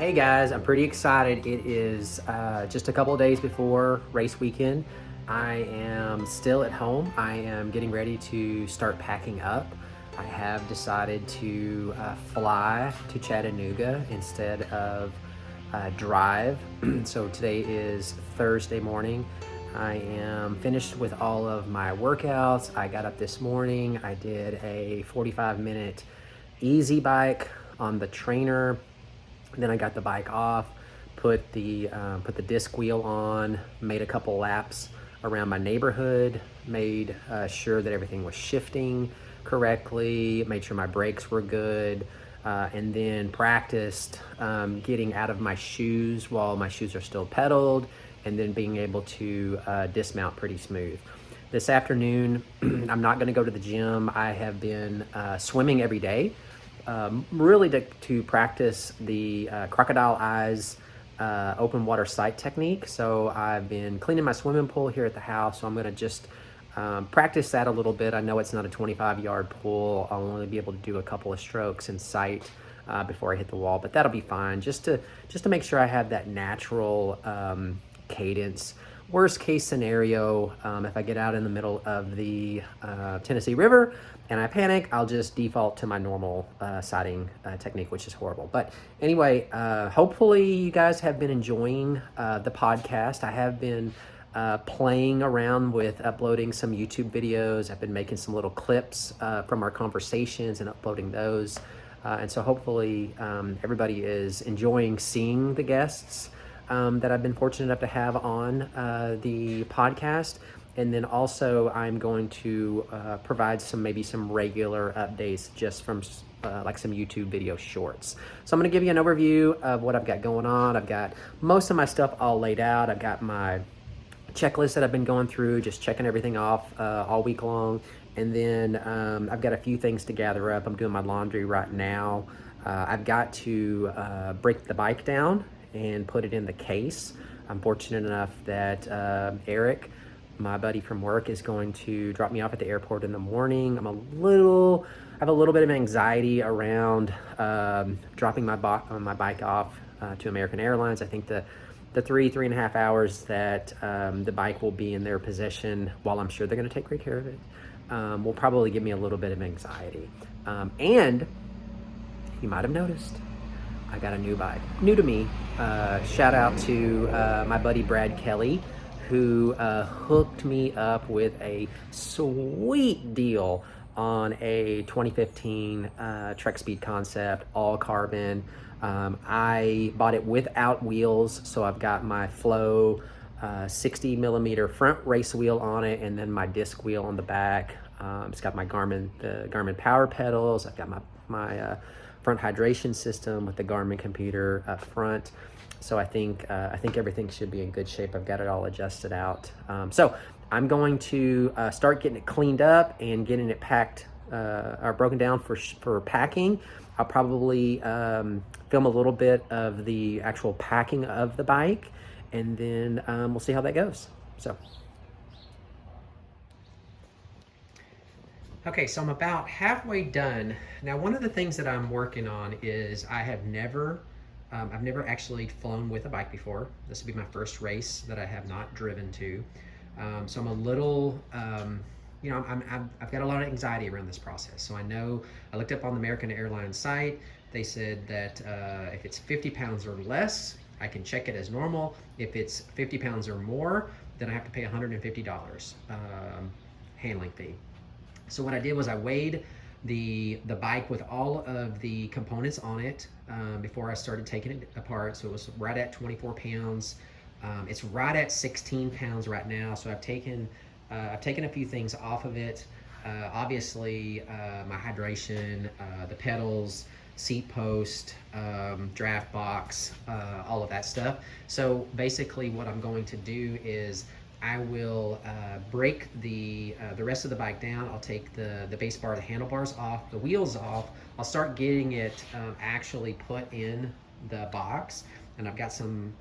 Hey guys, I'm pretty excited. It is just a couple of days before race weekend. I am still at home. I am getting ready to start packing up. I have decided to fly to Chattanooga instead of drive. So today is Thursday morning. I am finished with all of my workouts. I got up this morning. I did a 45-minute easy bike on the trainer. Then I got the bike off, put the disc wheel on, made a couple laps around my neighborhood, made sure that everything was shifting correctly, made sure my brakes were good, and then practiced getting out of my shoes while my shoes are still pedaled, and then being able to dismount pretty smooth. This afternoon, I'm not going to go to the gym. I have been swimming every day. Really to practice the crocodile eyes open water sight technique. So I've been cleaning my swimming pool here at the house, so I'm going to just practice that a little bit. I know it's not a 25-yard pool. I'll only be able to do a couple of strokes in sight before I hit the wall, but that'll be fine, just to make sure I have that natural cadence. Worst case scenario, if I get out in the middle of the Tennessee River and I panic, I'll just default to my normal sighting technique, which is horrible. But anyway, hopefully you guys have been enjoying the podcast. I have been playing around with uploading some YouTube videos. I've been making some little clips from our conversations and uploading those. And so hopefully everybody is enjoying seeing the guests that I've been fortunate enough to have on the podcast. And then also I'm going to provide maybe some regular updates just from like some YouTube video shorts. So I'm going to give you an overview of what I've got going on. I've got most of my stuff all laid out. I've got my checklist that I've been going through, just checking everything off all week long. And then I've got a few things to gather up. I'm doing my laundry right now. I've got to break the bike down and put it in the case. I'm fortunate enough that Eric, my buddy from work, is going to drop me off at the airport in the morning. I have a little bit of anxiety around dropping my bike off to American Airlines. I think the 3.5 hours that the bike will be in their possession, while I'm sure they're going to take great care of it, will probably give me a little bit of anxiety. And you might have noticed, I got a new bike, new to me. Shout out to my buddy Brad Kelly, who hooked me up with a sweet deal on a 2015 Trek Speed Concept, all carbon. I bought it without wheels, so I've got my Flow 60 millimeter front race wheel on it, and then my disc wheel on the back. It's got the Garmin power pedals. I've got my front hydration system with the Garmin computer up front. So I think everything should be in good shape. I've got it all adjusted out. So I'm going to start getting it cleaned up and getting it packed or broken down for packing. I'll probably film a little bit of the actual packing of the bike, and then we'll see how that goes. So. Okay, so I'm about halfway done. Now, one of the things that I'm working on is I've never actually flown with a bike before. This will be my first race that I have not driven to. So I'm a little, I've got a lot of anxiety around this process. So I looked up on the American Airlines site. They said that if it's 50 pounds or less, I can check it as normal. If it's 50 pounds or more, then I have to pay $150 handling fee. So what I did was I weighed the bike with all of the components on it before I started taking it apart. So it was right at 24 pounds. It's right at 16 pounds right now. So I've taken a few things off of it. Obviously, my hydration, the pedals, seat post, draft box, all of that stuff. So basically what I'm going to do is I will break the rest of the bike down. I'll take the base bar, the handlebars off, the wheels off. I'll start getting it actually put in the box. And I've got some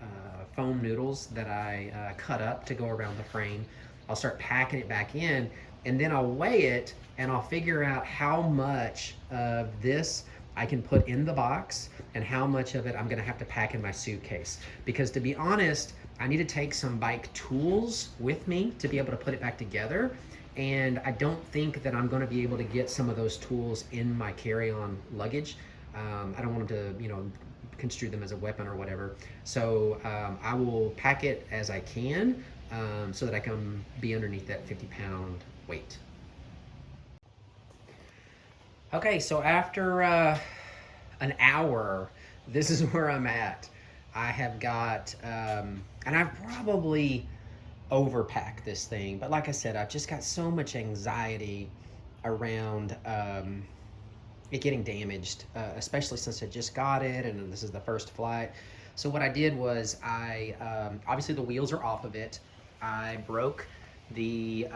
foam noodles that I cut up to go around the frame. I'll start packing it back in, and then I'll weigh it, and I'll figure out how much of this I can put in the box and how much of it I'm gonna have to pack in my suitcase. Because to be honest, I need to take some bike tools with me to be able to put it back together. And I don't think that I'm gonna be able to get some of those tools in my carry-on luggage. I don't want them to, construe them as a weapon or whatever. So I will pack it as I can so that I can be underneath that 50-pound weight. Okay, so after an hour, this is where I'm at. I have got, and I've probably overpacked this thing, but like I said, I've just got so much anxiety around it getting damaged, especially since I just got it and this is the first flight. So what I did was obviously the wheels are off of it. I broke the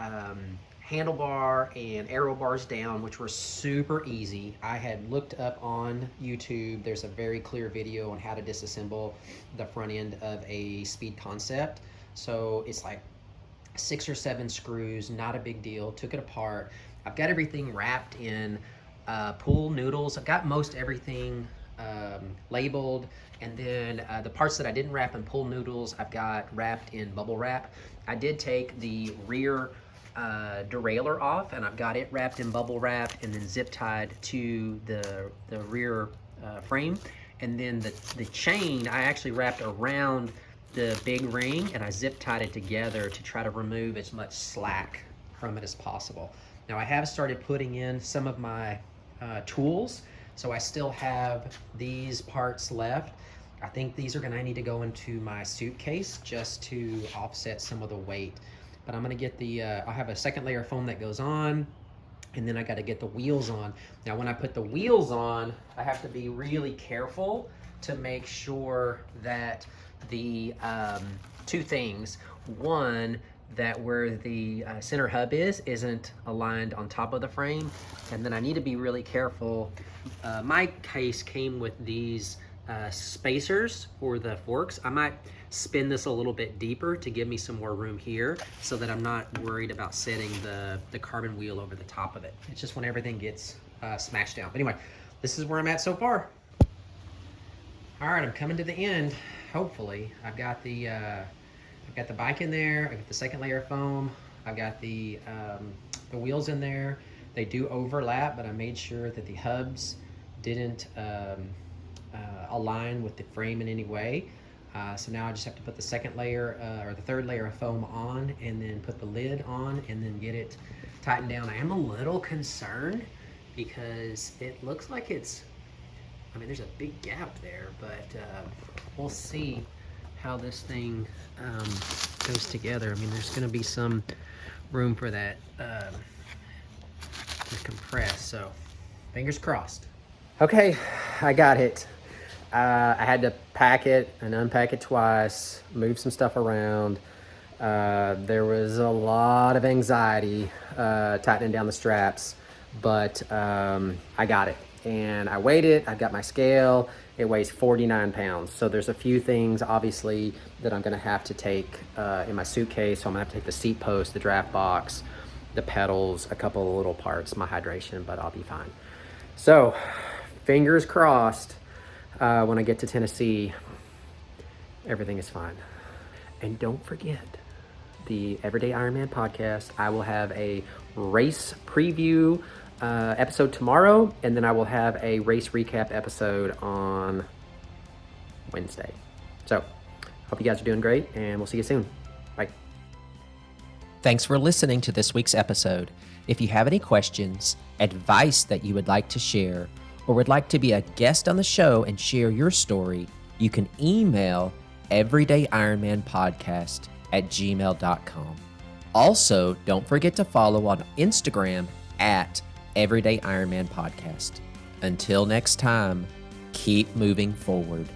handlebar and aero bars down, which were super easy. I had looked up on YouTube. There's a very clear video on how to disassemble the front end of a Speed Concept. So it's like 6 or 7 screws, not a big deal. Took it apart. I've got everything wrapped in pool noodles. I've got most everything labeled, and then the parts that I didn't wrap in pool noodles, I've got wrapped in bubble wrap. I did take the rear derailleur off, and I've got it wrapped in bubble wrap and then zip tied to the rear frame. And then the chain I actually wrapped around the big ring, and I zip tied it together to try to remove as much slack from it as possible. Now I have started putting in some of my tools, so I still have these parts left. I think these are gonna need to go into my suitcase just to offset some of the weight. But I'm gonna get I'll have a second layer of foam that goes on, and then I gotta get the wheels on. Now when I put the wheels on, I have to be really careful to make sure that the two things, one, that where the center hub isn't aligned on top of the frame, and then I need to be really careful. My case came with these spacers for the forks. I might spin this a little bit deeper to give me some more room here so that I'm not worried about setting the carbon wheel over the top of it. It's just when everything gets smashed down. But anyway, this is where I'm at so far. All right, I'm coming to the end. Hopefully, I've got the bike in there. I've got the second layer of foam. I've got the wheels in there. They do overlap, but I made sure that the hubs didn't align with the frame in any way. So now I just have to put the second layer or the third layer of foam on, and then put the lid on, and then get it tightened down. I am a little concerned because it looks like there's a big gap there, but we'll see how this thing goes together. There's gonna be some room for that to compress, so fingers crossed. Okay, I got it. I had to pack it and unpack it twice, move some stuff around. There was a lot of anxiety tightening down the straps, but I got it. And I weighed it. I've got my scale. It weighs 49 pounds. So there's a few things, obviously, that I'm gonna have to take in my suitcase. So I'm gonna have to take the seat post, the draft box, the pedals, a couple of little parts, my hydration, but I'll be fine. So fingers crossed, when I get to Tennessee, everything is fine. And don't forget the Everyday Ironman podcast. I will have a race preview episode tomorrow, and then I will have a race recap episode on Wednesday. So hope you guys are doing great, and we'll see you soon. Bye. Thanks for listening to this week's episode. If you have any questions, advice that you would like to share, or would like to be a guest on the show and share your story, you can email everydayironmanpodcast@gmail.com. Also, don't forget to follow on Instagram at Everyday Ironman Podcast. Until next time, keep moving forward.